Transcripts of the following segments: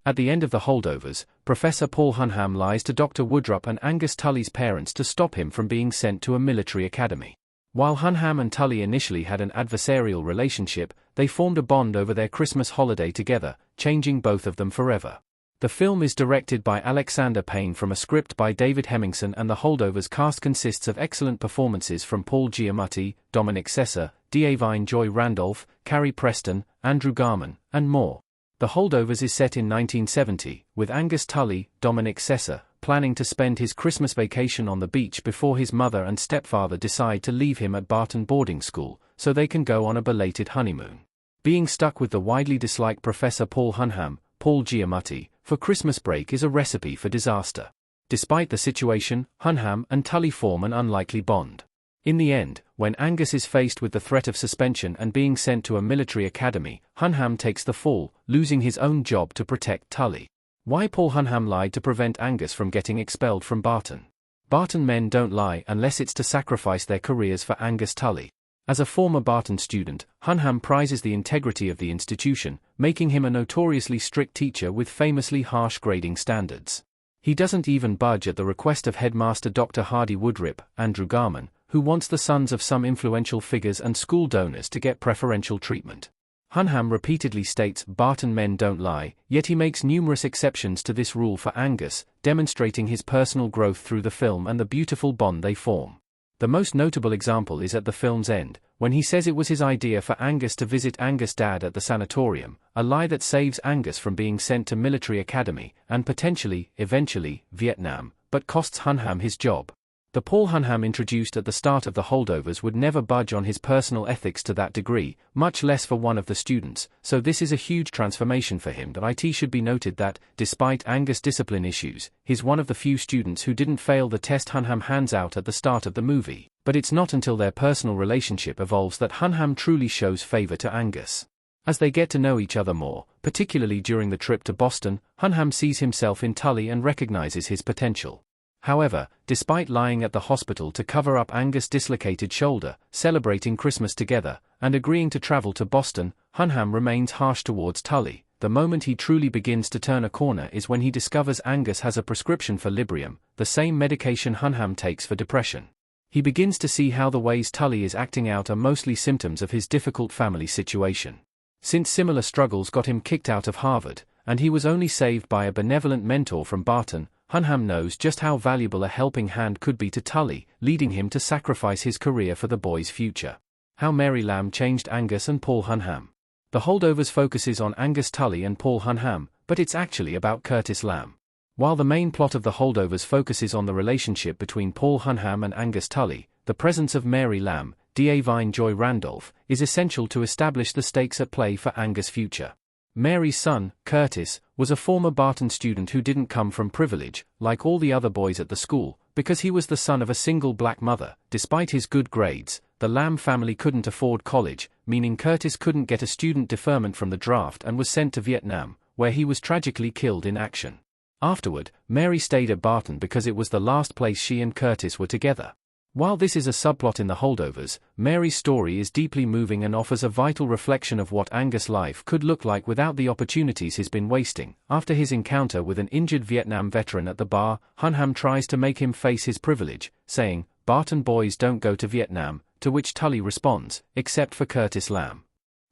At the end of the Holdovers, Professor Paul Hunham lies to Dr. Woodrup and Angus Tully's parents to stop him from being sent to a military academy. While Hunham and Tully initially had an adversarial relationship, they formed a bond over their Christmas holiday together, changing both of them forever. The film is directed by Alexander Payne from a script by David Hemmingson, and the Holdovers cast consists of excellent performances from Paul Giamatti, Dominic Sessa, D'Avine Joy Randolph, Carrie Preston, Andrew Garman, and more. The Holdovers is set in 1970, with Angus Tully, Dominic Sessa, planning to spend his Christmas vacation on the beach before his mother and stepfather decide to leave him at Barton boarding school, so they can go on a belated honeymoon. Being stuck with the widely disliked Professor Paul Hunham, Paul Giamatti, for Christmas break is a recipe for disaster. Despite the situation, Hunham and Tully form an unlikely bond. In the end, when Angus is faced with the threat of suspension and being sent to a military academy, Hunham takes the fall, losing his own job to protect Tully. Why Paul Hunham lied to prevent Angus from getting expelled from Barton. Barton men don't lie unless it's to sacrifice their careers for Angus Tully. As a former Barton student, Hunham prizes the integrity of the institution, making him a notoriously strict teacher with famously harsh grading standards. He doesn't even budge at the request of headmaster Dr. Hardy Woodrip, Andrew Garman, who wants the sons of some influential figures and school donors to get preferential treatment. Hunham repeatedly states Barton men don't lie, yet he makes numerous exceptions to this rule for Angus, demonstrating his personal growth through the film and the beautiful bond they form. The most notable example is at the film's end, when he says it was his idea for Angus to visit Angus' dad at the sanatorium, a lie that saves Angus from being sent to military academy, and potentially, eventually, Vietnam, but costs Hunham his job. The Paul Hunham introduced at the start of the Holdovers would never budge on his personal ethics to that degree, much less for one of the students, so this is a huge transformation for him. It should be noted that, despite Angus' discipline issues, he's one of the few students who didn't fail the test Hunham hands out at the start of the movie, but it's not until their personal relationship evolves that Hunham truly shows favor to Angus. As they get to know each other more, particularly during the trip to Boston, Hunham sees himself in Tully and recognizes his potential. However, despite lying at the hospital to cover up Angus' dislocated shoulder, celebrating Christmas together, and agreeing to travel to Boston, Hunham remains harsh towards Tully. The moment he truly begins to turn a corner is when he discovers Angus has a prescription for Librium, the same medication Hunham takes for depression. He begins to see how the ways Tully is acting out are mostly symptoms of his difficult family situation. Since similar struggles got him kicked out of Harvard, and he was only saved by a benevolent mentor from Barton, Hunham knows just how valuable a helping hand could be to Tully, leading him to sacrifice his career for the boy's future. How Mary Lamb changed Angus and Paul Hunham. The Holdovers focuses on Angus Tully and Paul Hunham, but it's actually about Curtis Lamb. While the main plot of the Holdovers focuses on the relationship between Paul Hunham and Angus Tully, the presence of Mary Lamb, D'Avine Joy Randolph, is essential to establish the stakes at play for Angus' future. Mary's son, Curtis, was a former Barton student who didn't come from privilege, like all the other boys at the school, because he was the son of a single black mother. Despite his good grades, the Lamb family couldn't afford college, meaning Curtis couldn't get a student deferment from the draft and was sent to Vietnam, where he was tragically killed in action. Afterward, Mary stayed at Barton because it was the last place she and Curtis were together. While this is a subplot in the Holdovers, Mary's story is deeply moving and offers a vital reflection of what Angus' life could look like without the opportunities he's been wasting. After his encounter with an injured Vietnam veteran at the bar, Hunham tries to make him face his privilege, saying, "Barton boys don't go to Vietnam," to which Tully responds, "Except for Curtis Lamb."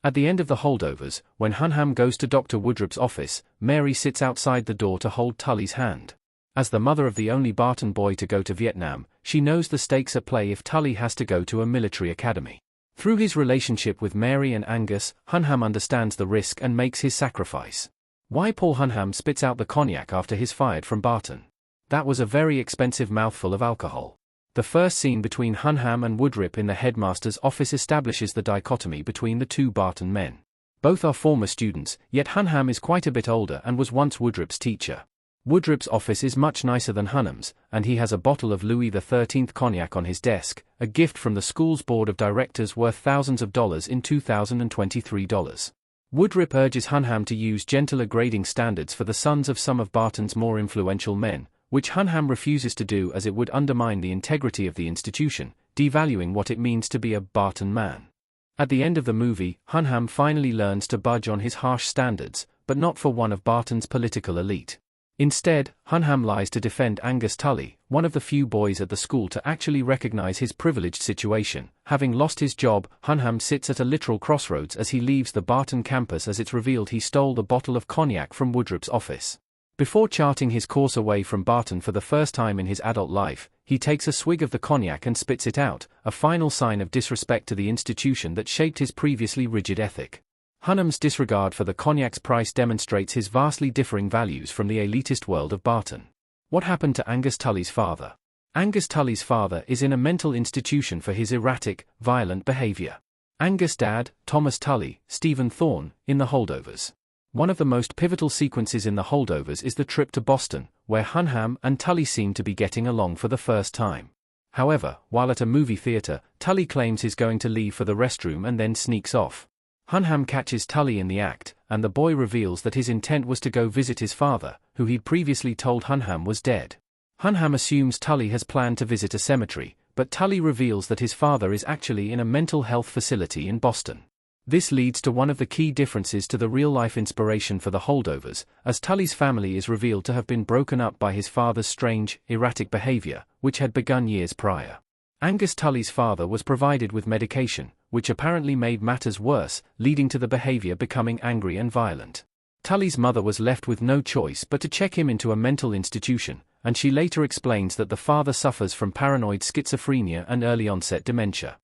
At the end of the Holdovers, when Hunham goes to Dr. Woodrup's office, Mary sits outside the door to hold Tully's hand. As the mother of the only Barton boy to go to Vietnam, she knows the stakes at play if Tully has to go to a military academy. Through his relationship with Mary and Angus, Hunham understands the risk and makes his sacrifice. Why Paul Hunham spits out the cognac after he's fired from Barton? That was a very expensive mouthful of alcohol. The first scene between Hunham and Woodrup in the headmaster's office establishes the dichotomy between the two Barton men. Both are former students, yet Hunham is quite a bit older and was once Woodrup's teacher. Woodrup's office is much nicer than Hunham's, and he has a bottle of Louis XIII cognac on his desk, a gift from the school's board of directors worth thousands of dollars in $2023. Woodrup urges Hunham to use gentler grading standards for the sons of some of Barton's more influential men, which Hunham refuses to do as it would undermine the integrity of the institution, devaluing what it means to be a Barton man. At the end of the movie, Hunham finally learns to budge on his harsh standards, but not for one of Barton's political elite. Instead, Hunham lies to defend Angus Tully, one of the few boys at the school to actually recognize his privileged situation. Having lost his job, Hunham sits at a literal crossroads as he leaves the Barton campus as it's revealed he stole the bottle of cognac from Woodrop's office. Before charting his course away from Barton for the first time in his adult life, he takes a swig of the cognac and spits it out, a final sign of disrespect to the institution that shaped his previously rigid ethic. Hunham's disregard for the cognac's price demonstrates his vastly differing values from the elitist world of Barton. What happened to Angus Tully's father? Angus Tully's father is in a mental institution for his erratic, violent behavior. Angus' dad, Thomas Tully, Stephen Thorne, in the Holdovers. One of the most pivotal sequences in the Holdovers is the trip to Boston, where Hunham and Tully seem to be getting along for the first time. However, while at a movie theater, Tully claims he's going to leave for the restroom and then sneaks off. Hunham catches Tully in the act, and the boy reveals that his intent was to go visit his father, who he'd previously told Hunham was dead. Hunham assumes Tully has planned to visit a cemetery, but Tully reveals that his father is actually in a mental health facility in Boston. This leads to one of the key differences to the real-life inspiration for the Holdovers, as Tully's family is revealed to have been broken up by his father's strange, erratic behavior, which had begun years prior. Angus Tully's father was provided with medication, which apparently made matters worse, leading to the behavior becoming angry and violent. Tully's mother was left with no choice but to check him into a mental institution, and she later explains that the father suffers from paranoid schizophrenia and early-onset dementia.